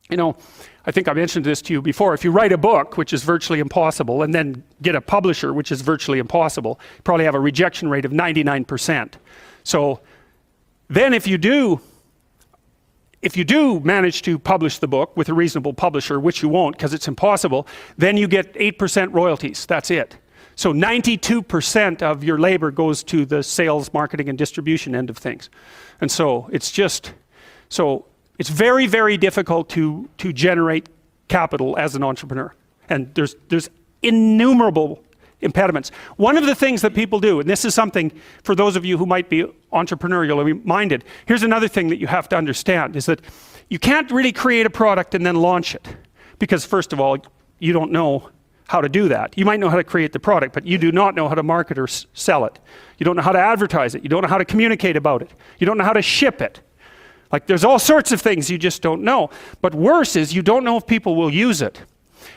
You know, I think I mentioned this to you before. If you write a book, which is virtually impossible, and then get a publisher, which is virtually impossible, you probably have a rejection rate of 99%. So then if you do manage to publish the book with a reasonable publisher, which you won't because it's impossible, then you get 8% royalties. That's it. So 92% of your labor goes to the sales, marketing, and distribution end of things. And so it's just, so it's very, very difficult to generate capital as an entrepreneur. And there's innumerable impediments. One of the things that people do, and this is something for those of you who might be entrepreneurially minded, here's another thing that you have to understand, is that you can't really create a product and then launch it. Because first of all, you don't know how to do that. You might know how to create the product, but you do not know how to market or sell it. You don't know how to advertise it. You don't know how to communicate about it. You don't know how to ship it. Like, there's all sorts of things you just don't know. But worse is you don't know if people will use it.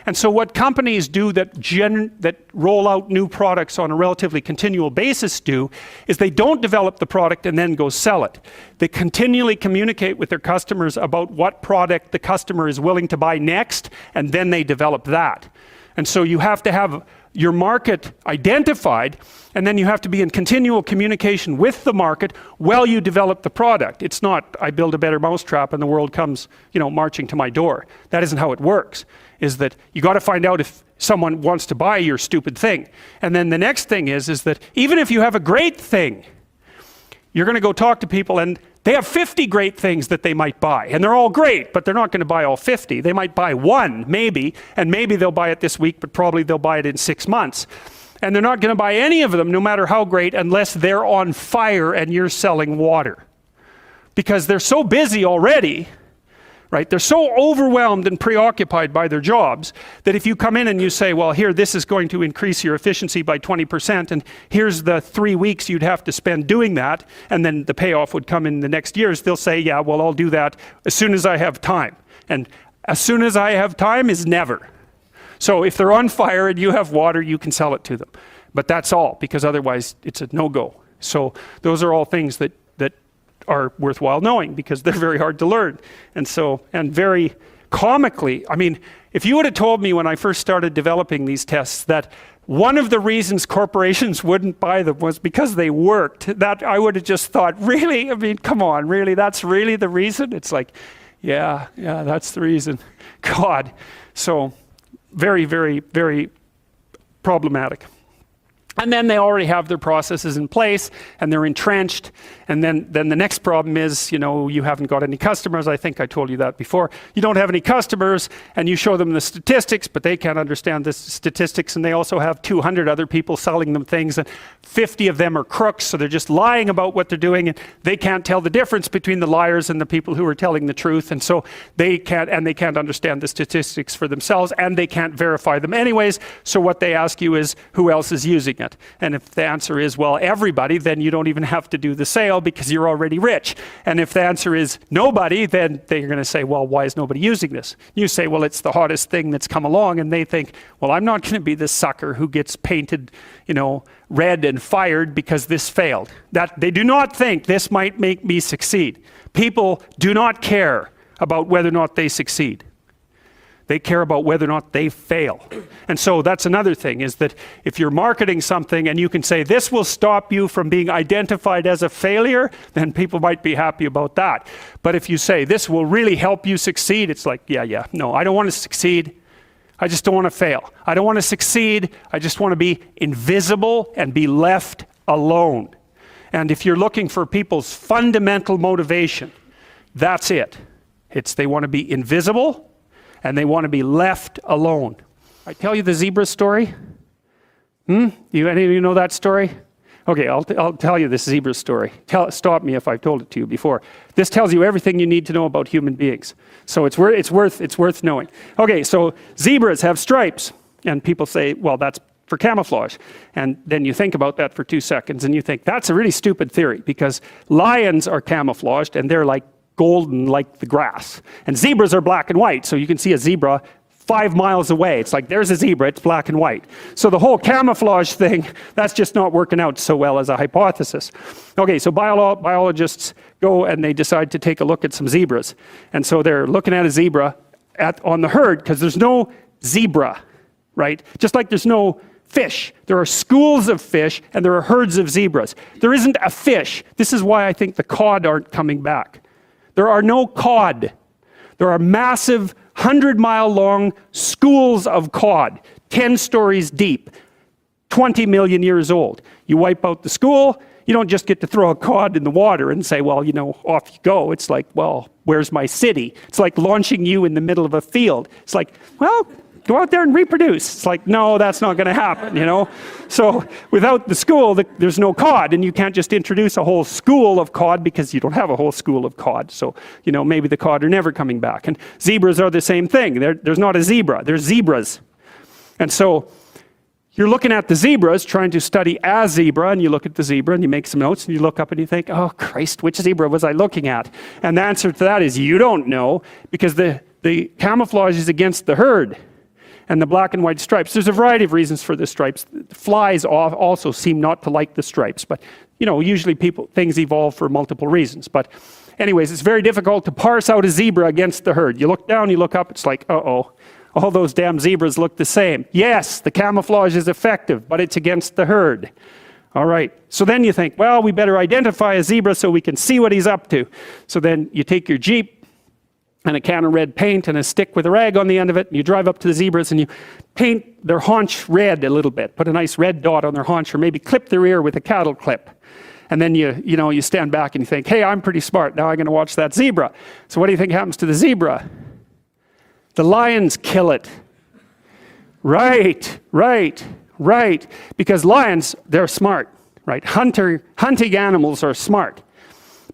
And so what companies do that roll out new products on a relatively continual basis do is they don't develop the product and then go sell it. They continually communicate with their customers about what product the customer is willing to buy next, and then they develop that. And so you have to have your market identified, and then you have to be in continual communication with the market while you develop the product. It's not, I build a better mousetrap and the world comes, you know, marching to my door. That isn't how it works. Is that you got to find out if someone wants to buy your stupid thing. And then the next thing is that even if you have a great thing, you're going to go talk to people and they have 50 great things that they might buy. And they're all great, but they're not going to buy all 50. They might buy one, maybe, and maybe they'll buy it this week, but probably they'll buy it in 6 months. And they're not going to buy any of them, no matter how great, unless they're on fire and you're selling water. Because they're so busy already, right? They're so overwhelmed and preoccupied by their jobs that if you come in and you say, well, here, this is going to increase your efficiency by 20%, and here's the 3 weeks you'd have to spend doing that, and then the payoff would come in the next years, they'll say, yeah, well, I'll do that as soon as I have time. And as soon as I have time is never. So if they're on fire and you have water, you can sell it to them. But that's all, because otherwise it's a no-go. So those are all things that are worthwhile knowing, because they're very hard to learn. And so, and very comically, I mean, if you would have told me when I first started developing these tests that one of the reasons corporations wouldn't buy them was because they worked, that I would have just thought, really? I mean, come on, really? That's really the reason? It's like, yeah, that's the reason. God. So very, very, very problematic. And then they already have their processes in place and they're entrenched. And then the next problem is, you know, you haven't got any customers. I think I told you that before. You don't have any customers and you show them the statistics, but they can't understand the statistics. And they also have 200 other people selling them things, and 50 of them are crooks. So they're just lying about what they're doing, and they can't tell the difference between the liars and the people who are telling the truth. And so they can't understand the statistics for themselves, and they can't verify them anyways. So what they ask you is, who else is using it? And if the answer is, well, everybody, then you don't even have to do the sale because you're already rich. And if the answer is nobody, then they're going to say, well, why is nobody using this? You say, well, it's the hottest thing that's come along. And they think, well, I'm not going to be the sucker who gets painted, you know, red and fired because this failed. That they do not think this might make me succeed. People do not care about whether or not they succeed. They care about whether or not they fail. And so that's another thing, is that if you're marketing something and you can say this will stop you from being identified as a failure, then people might be happy about that. But if you say this will really help you succeed, it's like, yeah, no, I don't want to succeed. I just don't want to fail. I don't want to succeed. I just want to be invisible and be left alone. And if you're looking for people's fundamental motivation, that's it. It's they want to be invisible and they want to be left alone. I tell you the zebra story? Any of you know that story? Okay, I'll tell you this zebra story. Stop me if I've told it to you before. This tells you everything you need to know about human beings. So it's worth knowing. Okay, so zebras have stripes, and people say, well, that's for camouflage. And then you think about that for 2 seconds, and you think, that's a really stupid theory, because lions are camouflaged, and they're like golden like the grass. And zebras are black and white, so you can see a zebra 5 miles away. It's like, there's a zebra, it's black and white. So the whole camouflage thing, that's just not working out so well as a hypothesis. Okay, so biologists go and they decide to take a look at some zebras. And so they're looking at a zebra on the herd because there's no zebra, right? Just like there's no fish. There are schools of fish and there are herds of zebras. There isn't a fish. This is why I think the cod aren't coming back. There are no cod. There are massive 100-mile-long schools of cod, 10 stories deep, 20 million years old. You wipe out the school, you don't just get to throw a cod in the water and say, well, you know, off you go. It's like, well, where's my city? It's like launching you in the middle of a field. It's like, well, go out there and reproduce. It's like, no, that's not going to happen, you know? So without the school, there's no cod, and you can't just introduce a whole school of cod because you don't have a whole school of cod. So, you know, maybe the cod are never coming back. And zebras are the same thing. There's not a zebra. There's zebras. And so you're looking at the zebras, trying to study a zebra, and you look at the zebra and you make some notes and you look up and you think, oh, Christ, which zebra was I looking at? And the answer to that is you don't know, because the camouflage is against the herd. And the black and white stripes. There's a variety of reasons for the stripes. Flies also seem not to like the stripes, but you know, usually things evolve for multiple reasons. But anyways, it's very difficult to parse out a zebra against the herd. You look down, you look up, it's like, uh-oh, all those damn zebras look the same. Yes, the camouflage is effective, but it's against the herd. All right, so then you think, well, we better identify a zebra so we can see what he's up to. So then you take your Jeep, and a can of red paint and a stick with a rag on the end of it, and you drive up to the zebras and you paint their haunch red a little bit, put a nice red dot on their haunch, or maybe clip their ear with a cattle clip. And then you stand back and you think, hey, I'm pretty smart, now I'm going to watch that zebra. So what do you think happens to the zebra? The lions kill it. Right. Because lions, they're smart, right? Hunting animals are smart.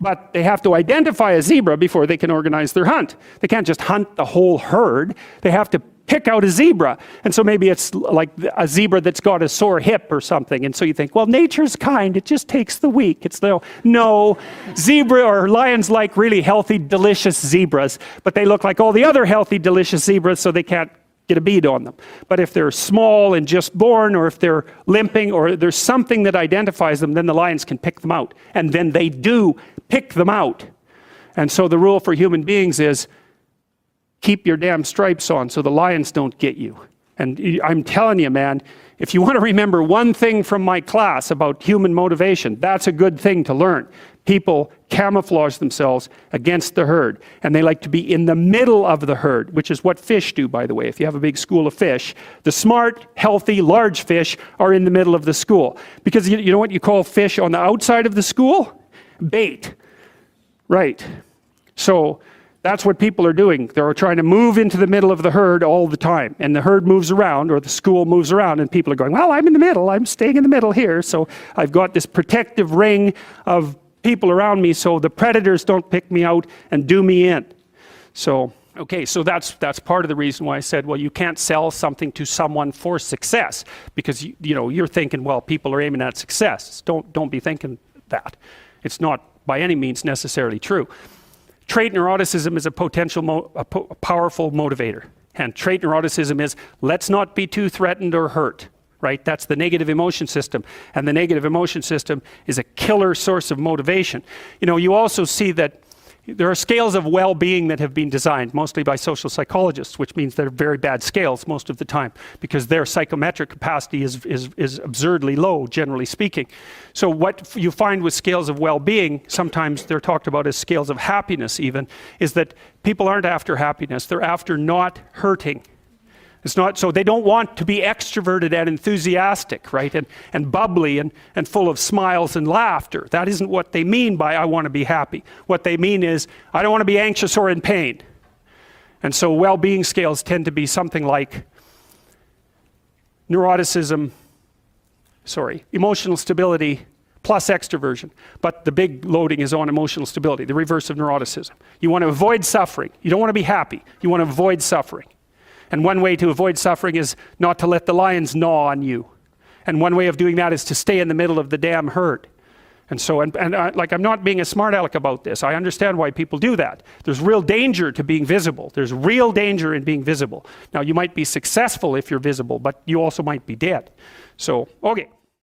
But they have to identify a zebra before they can organize their hunt. They can't just hunt the whole herd. They have to pick out a zebra. And so maybe it's like a zebra that's got a sore hip or something. And so you think, well, nature's kind. It just takes the weak. No, zebra or lions like really healthy, delicious zebras. But they look like all the other healthy, delicious zebras, so they can't get a bead on them. But if they're small and just born, or if they're limping, or there's something that identifies them, then the lions can pick them out. And then they do pick them out. And so the rule for human beings is keep your damn stripes on so the lions don't get you. And I'm telling you, man, if you want to remember one thing from my class about human motivation, that's a good thing to learn. People camouflage themselves against the herd, and they like to be in the middle of the herd, which is what fish do, by the way. If you have a big school of fish, the smart, healthy, large fish are in the middle of the school. Because you know what you call fish on the outside of the school? Bait. Right. So that's what people are doing. They're trying to move into the middle of the herd all the time. And the herd moves around, or the school moves around, and people are going, well, I'm in the middle. I'm staying in the middle here. So I've got this protective ring of people around me so the predators don't pick me out and do me in. So, okay, so that's part of the reason why I said, well, you can't sell something to someone for success. Because you're thinking, well, people are aiming at success. Don't be thinking that. It's not by any means necessarily true. Trait neuroticism is a powerful motivator. And trait neuroticism is, let's not be too threatened or hurt, right? That's the negative emotion system. And the negative emotion system is a killer source of motivation. You also see that there are scales of well-being that have been designed, mostly by social psychologists, which means they're very bad scales most of the time, because their psychometric capacity is absurdly low, generally speaking. So what you find with scales of well-being, sometimes they're talked about as scales of happiness even, is that people aren't after happiness, they're after not hurting. It's not, so they don't want to be extroverted and enthusiastic, right? And bubbly and full of smiles and laughter. That isn't what they mean by I want to be happy. What they mean is I don't want to be anxious or in pain. And so well-being scales tend to be something like emotional stability plus extroversion. But the big loading is on emotional stability, the reverse of neuroticism. You want to avoid suffering. You don't want to be happy. You want to avoid suffering. And one way to avoid suffering is not to let the lions gnaw on you. And one way of doing that is to stay in the middle of the damn herd. And so, I'm not being a smart aleck about this. I understand why people do that. There's real danger to being visible. There's real danger in being visible. Now, you might be successful if you're visible, but you also might be dead. So, okay.